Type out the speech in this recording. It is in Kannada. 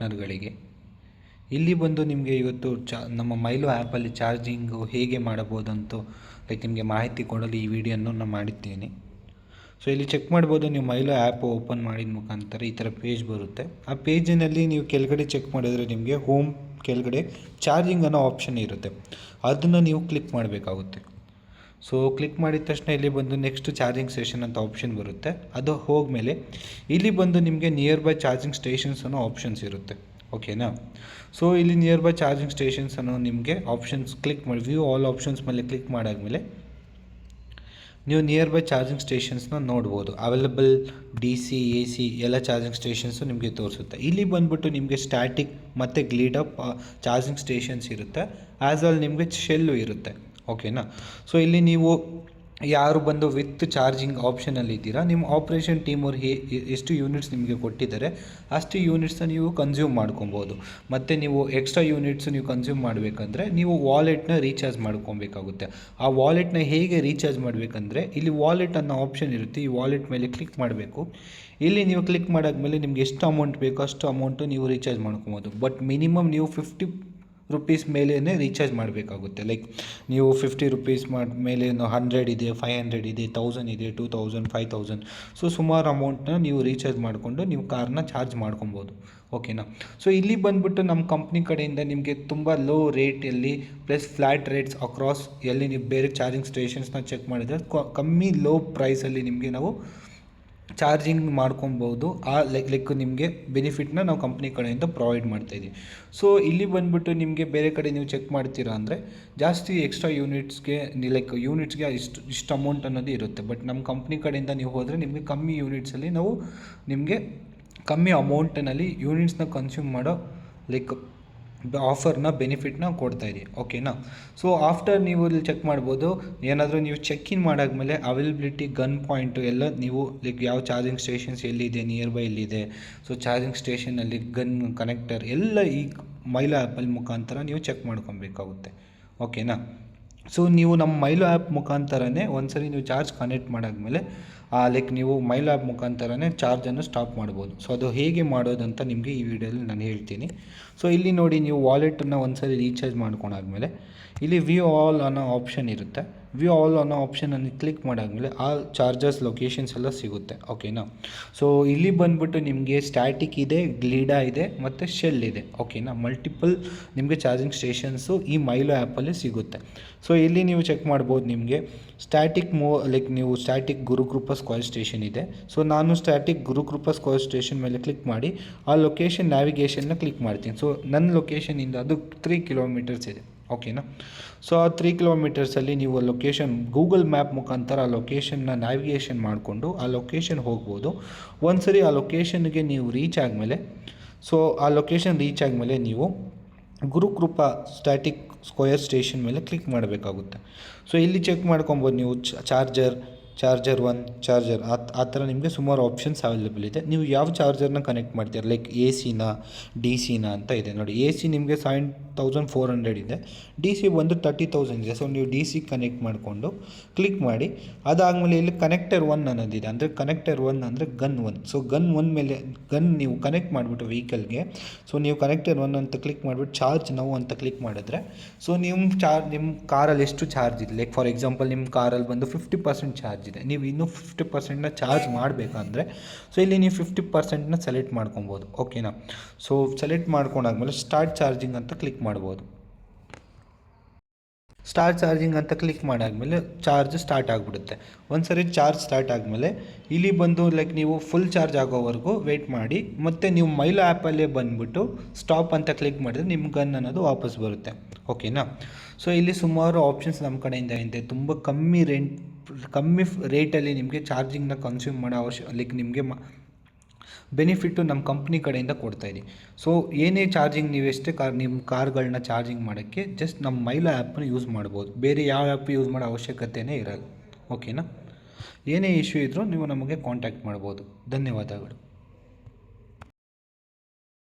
ಪಾರ್ಟ್ನರ್ಗಳಿಗೆ. ಇಲ್ಲಿ ಬಂದು ನಿಮಗೆ ಇವತ್ತು ನಮ್ಮ ಮೈಲೋ ಆ್ಯಪಲ್ಲಿ ಚಾರ್ಜಿಂಗು ಹೇಗೆ ಮಾಡಬಹುದಂತೂ ನಿಮಗೆ ಮಾಹಿತಿ ಕೊಡಲು ಈ ವಿಡಿಯೋನ ನಾನು ಮಾಡಿದ್ದೇನೆ. ಸೊ ಇಲ್ಲಿ ಚೆಕ್ ಮಾಡ್ಬೋದು, ನೀವು ಮೈಲೋ ಆ್ಯಪ್ ಓಪನ್ ಮಾಡಿದ ಮುಖಾಂತರ ಈ ಥರ ಪೇಜ್ ಬರುತ್ತೆ. ಆ ಪೇಜಿನಲ್ಲಿ ನೀವು ಕೆಳಗಡೆ ಚೆಕ್ ಮಾಡಿದರೆ ನಿಮಗೆ ಹೋಮ್ ಕೆಳಗಡೆ ಚಾರ್ಜಿಂಗ್ ಅನ್ನೋ ಆಪ್ಷನ್ ಇರುತ್ತೆ, ಅದನ್ನು ನೀವು ಕ್ಲಿಕ್ ಮಾಡಬೇಕಾಗುತ್ತೆ. ಸೊ ಕ್ಲಿಕ್ ಮಾಡಿದ ತಕ್ಷಣ ಇಲ್ಲಿ ಬಂದು ನೆಕ್ಸ್ಟ್ ಚಾರ್ಜಿಂಗ್ ಸ್ಟೇಷನ್ ಅಂತ ಆಪ್ಷನ್ ಬರುತ್ತೆ. ಅದು ಹೋದ್ಮೇಲೆ ಇಲ್ಲಿ ಬಂದು ನಿಮಗೆ ನಿಯರ್ ಬೈ ಚಾರ್ಜಿಂಗ್ ಸ್ಟೇಷನ್ಸ್ ಅನ್ನೋ ಆಪ್ಷನ್ಸ್ ಇರುತ್ತೆ. ಓಕೆನಾ. ಸೊ ಇಲ್ಲಿ ನಿಯರ್ ಬೈ ಚಾರ್ಜಿಂಗ್ ಸ್ಟೇಷನ್ಸ್ ಅನ್ನೋ ನಿಮಗೆ ಆಪ್ಷನ್ಸ್ ಕ್ಲಿಕ್ ಮಾಡಿ ವ್ಯೂ ಆಲ್ ಆಪ್ಷನ್ಸ್ ಮೇಲೆ ಕ್ಲಿಕ್ ಮಾಡಾದ್ಮೇಲೆ ನೀವು ನಿಯರ್ ಬೈ ಚಾರ್ಜಿಂಗ್ ಸ್ಟೇಷನ್ಸ್ನ ನೋಡ್ಬೋದು. ಅವೈಲಬಲ್ DC AC ಎಲ್ಲ ಚಾರ್ಜಿಂಗ್ ಸ್ಟೇಷನ್ಸು ನಿಮಗೆ ತೋರಿಸುತ್ತೆ. ಇಲ್ಲಿ ಬಂದುಬಿಟ್ಟು ನಿಮಗೆ ಸ್ಟ್ಯಾಟಿಕ್ ಮತ್ತು ಗ್ಲೀಡ್ ಅಪ್ ಚಾರ್ಜಿಂಗ್ ಸ್ಟೇಷನ್ಸ್ ಇರುತ್ತೆ, ಆ್ಯಸ್ ವೆಲ್ ನಿಮಗೆ ಶೆಲ್ಲು ಇರುತ್ತೆ. ಓಕೆನಾ. ಸೊ ಇಲ್ಲಿ ನೀವು ಯಾರು ಬಂದು ವಿತ್ ಚಾರ್ಜಿಂಗ್ ಆಪ್ಷನಲ್ಲಿ ಇದ್ದೀರಾ, ನಿಮ್ಮ ಆಪ್ರೇಷನ್ ಟೀಮ್ ಅವ್ರು ಎಷ್ಟು ಯೂನಿಟ್ಸ್ ನಿಮಗೆ ಕೊಟ್ಟಿದ್ದಾರೆ ಅಷ್ಟು ಯೂನಿಟ್ಸ್ನ ನೀವು ಕನ್ಸ್ಯೂಮ್ ಮಾಡ್ಕೊಬೋದು. ಮತ್ತು ನೀವು ಎಕ್ಸ್ಟ್ರಾ ಯೂನಿಟ್ಸ್ ನೀವು ಕನ್ಸ್ಯೂಮ್ ಮಾಡಬೇಕಂದ್ರೆ ನೀವು ವಾಲೆಟ್ನ ರೀಚಾರ್ಜ್ ಮಾಡ್ಕೊಬೇಕಾಗುತ್ತೆ. ಆ ವಾಲೆಟ್ನ ಹೇಗೆ ರೀಚಾರ್ಜ್ ಮಾಡಬೇಕಂದ್ರೆ ಇಲ್ಲಿ ವಾಲೆಟ್ ಅನ್ನೋ ಆಪ್ಷನ್ ಇರುತ್ತೆ, ಈ ವಾಲೆಟ್ ಮೇಲೆ ಕ್ಲಿಕ್ ಮಾಡಬೇಕು. ಇಲ್ಲಿ ನೀವು ಕ್ಲಿಕ್ ಮಾಡಾದ್ಮೇಲೆ ನಿಮ್ಗೆ ಎಷ್ಟು ಅಮೌಂಟ್ ಬೇಕೋ ಅಷ್ಟು ಅಮೌಂಟು ನೀವು ರೀಚಾರ್ಜ್ ಮಾಡ್ಕೊಬೋದು. ಬಟ್ ಮಿನಿಮಮ್ ನೀವು 50 ರೂಪೀಸ್ ಮೇಲೇ ರೀಚಾರ್ಜ್ ಮಾಡಬೇಕಾಗುತ್ತೆ. ಲೈಕ್ ನೀವು 50 ರೂಪೀಸ್ ಮೇಲೆ 100 ಇದೆ, 500 ಇದೆ, 1000 ಇದೆ, 2000, 5000, ಸೊ ಸುಮಾರು ಅಮೌಂಟ್ನ ನೀವು ರೀಚಾರ್ಜ್ ಮಾಡಿಕೊಂಡು ನೀವು ಕಾರ್ನ ಚಾರ್ಜ್ ಮಾಡ್ಕೊಬೋದು. ಓಕೆನಾ. ಸೊ ಇಲ್ಲಿ ಬಂದುಬಿಟ್ಟು ನಮ್ಮ ಕಂಪ್ನಿ ಕಡೆಯಿಂದ ನಿಮಗೆ ತುಂಬ ಲೋ ರೇಟಲ್ಲಿ ಪ್ಲಸ್ ಫ್ಲ್ಯಾಟ್ ರೇಟ್ಸ್ ಅಕ್ರಾಸ್ ಎಲ್ಲಿ ನೀವು ಬೇರೆ ಚಾರ್ಜಿಂಗ್ ಸ್ಟೇಷನ್ಸ್ನ ಚೆಕ್ ಮಾಡಿದರೆ ಕಮ್ಮಿ ಲೋ ಪ್ರೈಸಲ್ಲಿ ನಿಮಗೆ ನಾವು ಚಾರ್ಜಿಂಗ್ ಮಾಡ್ಕೊಬೋದು. ಆ ಲೈಕ್ ನಿಮಗೆ ಬೆನಿಫಿಟ್ನ ನಾವು ಕಂಪ್ನಿ ಕಡೆಯಿಂದ ಪ್ರೊವೈಡ್ ಮಾಡ್ತಾಯಿದ್ದೀವಿ. ಸೊ ಇಲ್ಲಿ ಬಂದುಬಿಟ್ಟು ನಿಮಗೆ ಬೇರೆ ಕಡೆ ನೀವು ಚೆಕ್ ಮಾಡ್ತೀರಾ ಅಂದರೆ ಜಾಸ್ತಿ ಎಕ್ಸ್ಟ್ರಾ ಯೂನಿಟ್ಸ್ಗೆ ಲೈಕ್ ಯೂನಿಟ್ಸ್ಗೆ ಇಷ್ಟು ಅಮೌಂಟ್ ಅನ್ನೋದು ಇರುತ್ತೆ. ಬಟ್ ನಮ್ಮ ಕಂಪ್ನಿ ಕಡೆಯಿಂದ ನೀವು ಹೋದರೆ ನಿಮಗೆ ಕಮ್ಮಿ ಯೂನಿಟ್ಸಲ್ಲಿ ನಾವು ನಿಮಗೆ ಕಮ್ಮಿ ಅಮೌಂಟಿನಲ್ಲಿ ಯೂನಿಟ್ಸ್ನ ಕನ್ಸ್ಯೂಮ್ ಮಾಡೋ ಲೈಕ್ ಆಫರ್ನ ಬೆನಿಫಿಟ್ನ ಕೊಡ್ತಾಯಿದ್ದೀವಿ. ಓಕೆನಾ. ಸೊ ಆಫ್ಟರ್ ನೀವು ಇಲ್ಲಿ ಚೆಕ್ ಮಾಡ್ಬೋದು, ಏನಾದರೂ ನೀವು ಚೆಕ್ ಇನ್ ಮಾಡಾದ್ಮೇಲೆ ಅವೈಲಬಿಲಿಟಿ ಗನ್ ಪಾಯಿಂಟು ಎಲ್ಲ ನೀವು ಲೈಕ್ ಯಾವ ಚಾರ್ಜಿಂಗ್ ಸ್ಟೇಷನ್ಸ್ ಎಲ್ಲಿದೆ, ನಿಯರ್ ಬೈ ಎಲ್ಲಿದೆ, ಸೊ ಚಾರ್ಜಿಂಗ್ ಸ್ಟೇಷನಲ್ಲಿ ಗನ್ ಕನೆಕ್ಟರ್ ಎಲ್ಲ ಈ ಮೈಲೋ ಆ್ಯಪಲ್ಲಿ ಮುಖಾಂತರ ನೀವು ಚೆಕ್ ಮಾಡ್ಕೊಬೇಕಾಗುತ್ತೆ. ಓಕೆನಾ. ಸೊ ನೀವು ನಮ್ಮ ಮೈಲೋ ಆ್ಯಪ್ ಮುಖಾಂತರನೇ ಒಂದ್ಸರಿ ನೀವು ಚಾರ್ಜ್ ಕನೆಕ್ಟ್ ಮಾಡಾದ್ಮೇಲೆ ಲೈಕ್ ನೀವು ಮೈಲೋ ಆ್ಯಪ್ ಮುಖಾಂತರನೇ ಚಾರ್ಜನ್ನು ಸ್ಟಾಪ್ ಮಾಡ್ಬೋದು. ಸೊ ಅದು ಹೇಗೆ ಮಾಡೋದಂತ ನಿಮಗೆ ಈ ವಿಡಿಯೋದಲ್ಲಿ ನಾನು ಹೇಳ್ತೀನಿ. ಸೊ ಇಲ್ಲಿ ನೋಡಿ, ನೀವು ವಾಲೆಟನ್ನು ಒಂದ್ಸರಿ ರೀಚಾರ್ಜ್ ಮಾಡ್ಕೊಂಡಾದ್ಮೇಲೆ ಇಲ್ಲಿ ವ್ಯೂ ಆಲ್ ಅನ್ನೋ ಆಪ್ಷನ್ ಇರುತ್ತೆ. ವ್ಯೂ ಆಲ್ ಅನ್ನೋ ಆಪ್ಷನನ್ನು ಕ್ಲಿಕ್ ಮಾಡಾದ್ಮೇಲೆ ಆಲ್ ಚಾರ್ಜರ್ಸ್ ಲೊಕೇಶನ್ಸ್ ಎಲ್ಲ ಸಿಗುತ್ತೆ. ಓಕೆನಾ. ಸೊ ಇಲ್ಲಿ ಬಂದುಬಿಟ್ಟು ನಿಮಗೆ ಸ್ಟ್ಯಾಟಿಕ್ ಇದೆ, ಗ್ಲೀಡಾ ಇದೆ ಮತ್ತು ಶೆಲ್ ಇದೆ. ಓಕೆನಾ. ಮಲ್ಟಿಪಲ್ ನಿಮಗೆ ಚಾರ್ಜಿಂಗ್ ಸ್ಟೇಷನ್ಸು ಈ ಮೈಲೋ ಆ್ಯಪಲ್ಲಿ ಸಿಗುತ್ತೆ. ಸೊ ಇಲ್ಲಿ ನೀವು ಚೆಕ್ ಮಾಡ್ಬೋದು, ನಿಮಗೆ ಸ್ಟ್ಯಾಟಿಕ್ ಲೈಕ್ ನೀವು ಸ್ಟ್ಯಾಟಿಕ್ ಗುರುಕೃಪ ಸ್ಕ್ವೇರ್ ಸ್ಟೇಷನ್ ಇದೆ. ಸೊ ನಾನು ಸ್ಟ್ಯಾಟಿಕ್ ಗುರುಕೃಪ ಸ್ಕ್ವೇರ್ ಸ್ಟೇಷನ್ ಮೇಲೆ ಕ್ಲಿಕ್ ಮಾಡಿ ಆ ಲೊಕೇಶನ್ ನ್ಯಾವಿಗೇಷನ್ನ ಕ್ಲಿಕ್ ಮಾಡ್ತೀನಿ. ಸೊ ನನ್ನ ಲೊಕೇಶನಿಂದ ಅದು 3 ಕಿಲೋಮೀಟರ್ಸ್ ಇದೆ. ಓಕೆನಾ. ಸೊ ಆ 3 ಕಿಲೋಮೀಟರ್ಸಲ್ಲಿ ನೀವು ಲೊಕೇಶನ್ ಗೂಗಲ್ ಮ್ಯಾಪ್ ಮುಖಾಂತರ ಆ ಲೊಕೇಶನ್ನ ನ್ಯಾವಿಗೇಷನ್ ಮಾಡಿಕೊಂಡು ಆ ಲೊಕೇಶನ್ ಹೋಗ್ಬೋದು. ಒಂದ್ಸರಿ ಆ ಲೊಕೇಶನ್ಗೆ ನೀವು ರೀಚ್ ಆದಮೇಲೆ ಆ ಲೊಕೇಶನ್ ರೀಚ್ ಆದಮೇಲೆ ನೀವು ಗುರುಕೃಪ ಸ್ಟ್ಯಾಟಿಕ್ ಸ್ಕ್ವೇರ್ ಸ್ಟೇಷನ್ ಮೇಲೆ ಕ್ಲಿಕ್ ಮಾಡಬೇಕಾಗುತ್ತೆ. ಸೊ ಇಲ್ಲಿ ಚೆಕ್ ಮಾಡ್ಕೊಬೋದು ನೀವು ಚಾರ್ಜರ್ 1, ಚಾರ್ಜರ್ ಆ ಥರ ನಿಮಗೆ ಸುಮಾರು ಆಪ್ಷನ್ಸ್ ಅವೈಲೇಬಲ್ ಇದೆ. ನೀವು ಯಾವ ಚಾರ್ಜರ್ನ ಕನೆಕ್ಟ್ ಮಾಡ್ತೀರ, ಲೈಕ್ AC DC ಅಂತ ಇದೆ ನೋಡಿ. AC ನಿಮಗೆ 7400 ಇದೆ, DC ಬಂದು 30,000 ಇದೆ. ಸೊ ನೀವು DC ಕನೆಕ್ಟ್ ಮಾಡಿಕೊಂಡು ಕ್ಲಿಕ್ ಮಾಡಿ. ಅದಾದಮೇಲೆ ಇಲ್ಲಿ ಕನೆಕ್ಟರ್ 1 ಅನ್ನೋದಿದೆ, ಅಂದರೆ ಕನೆಕ್ಟರ್ 1 ಅಂದರೆ ಗನ್ 1. ಸೊ ಗನ್ 1 ಮೇಲೆ ನೀವು ಕನೆಕ್ಟ್ ಮಾಡಿಬಿಟ್ಟು ವೆಹಿಕಲ್ಗೆ, ಸೊ ನೀವು ಕನೆಕ್ಟರ್ 1 ಅಂತ ಕ್ಲಿಕ್ ಮಾಡಿಬಿಟ್ಟು ಚಾರ್ಜ್ ನೌ ಅಂತ ಕ್ಲಿಕ್ ಮಾಡಿದ್ರೆ ಸೊ ನಿಮ್ಮ ಕಾರಲ್ಲಿ ಎಷ್ಟು ಚಾರ್ಜ್ ಇದೆ, ಲೈಕ್ ಫಾರ್ ಎಕ್ಸಾಂಪಲ್ ನಿಮ್ಮ ಕಾರಲ್ಲಿ ಬಂದು 50% ಚಾರ್ಜ್ ಇದೆ, ನೀವು ಇನ್ನೂ 50%ನ ಚಾರ್ಜ್ ಮಾಡಬೇಕಂದ್ರೆ ಸೊ ಇಲ್ಲಿ ನೀವು 50%ನ ಸೆಲೆಕ್ಟ್ ಮಾಡ್ಕೊಬೋದು. ಓಕೆನಾ. ಸೊ ಸೆಲೆಕ್ಟ್ ಮಾಡ್ಕೊಂಡಾದ್ಮೇಲೆ ಸ್ಟಾರ್ಟ್ ಚಾರ್ಜಿಂಗ್ ಅಂತ ಕ್ಲಿಕ್ ಮಾಡ್ಬೋದು. ಸ್ಟಾರ್ಟ್ ಚಾರ್ಜಿಂಗ್ ಅಂತ ಕ್ಲಿಕ್ ಮಾಡಾದ್ಮೇಲೆ ಚಾರ್ಜ್ ಸ್ಟಾರ್ಟ್ ಆಗಿಬಿಡುತ್ತೆ. ಒಂದ್ಸರಿ ಚಾರ್ಜ್ ಸ್ಟಾರ್ಟ್ ಆದಮೇಲೆ ಇಲ್ಲಿ ಬಂದು ಲೈಕ್ ನೀವು ಫುಲ್ ಚಾರ್ಜ್ ಆಗೋವರೆಗೂ ವೆಯ್ಟ್ ಮಾಡಿ, ಮತ್ತು ನೀವು ಮೈಲೋ ಆ್ಯಪಲ್ಲೇ ಬಂದುಬಿಟ್ಟು ಸ್ಟಾಪ್ ಅಂತ ಕ್ಲಿಕ್ ಮಾಡಿದ್ರೆ ನಿಮ್ಮ ಗನ್ ಅನ್ನೋದು ವಾಪಸ್ ಬರುತ್ತೆ. ಓಕೆನಾ. ಸೊ ಇಲ್ಲಿ ಸುಮಾರು ಆಪ್ಷನ್ಸ್ ನಮ್ಮ ಕಡೆಯಿಂದ ಇದೆ. ತುಂಬ ಕಮ್ಮಿ ರೇಟಲ್ಲಿ ನಿಮಗೆ ಚಾರ್ಜಿಂಗ್ನ ಕನ್ಸ್ಯೂಮ್ ಮಾಡೋ ಲೈಕ್ ನಿಮಗೆ ಬೆನಿಫಿಟ್ಟು ನಮ್ಮ ಕಂಪ್ನಿ ಕಡೆಯಿಂದ ಕೊಡ್ತಾಯಿದ್ದೀವಿ. ಸೊ ಏನೇ ಚಾರ್ಜಿಂಗ್ ನೀವು ಎಷ್ಟೇ ನಿಮ್ಮ ಕಾರ್ಗಳನ್ನ ಚಾರ್ಜಿಂಗ್ ಮಾಡೋಕ್ಕೆ ಜಸ್ಟ್ ನಮ್ಮ ಮೈಲೋ ಆ್ಯಪನ್ನ ಯೂಸ್ ಮಾಡ್ಬೋದು, ಬೇರೆ ಯಾವ ಆ್ಯಪ್ ಯೂಸ್ ಮಾಡೋ ಅವಶ್ಯಕತೆಯೇ ಇರಲ್ಲ. ಓಕೆನಾ. ಏನೇ ಇಶ್ಯೂ ಇದ್ದರೂ ನೀವು ನಮಗೆ ಕಾಂಟ್ಯಾಕ್ಟ್ ಮಾಡ್ಬೋದು. ಧನ್ಯವಾದಗಳು.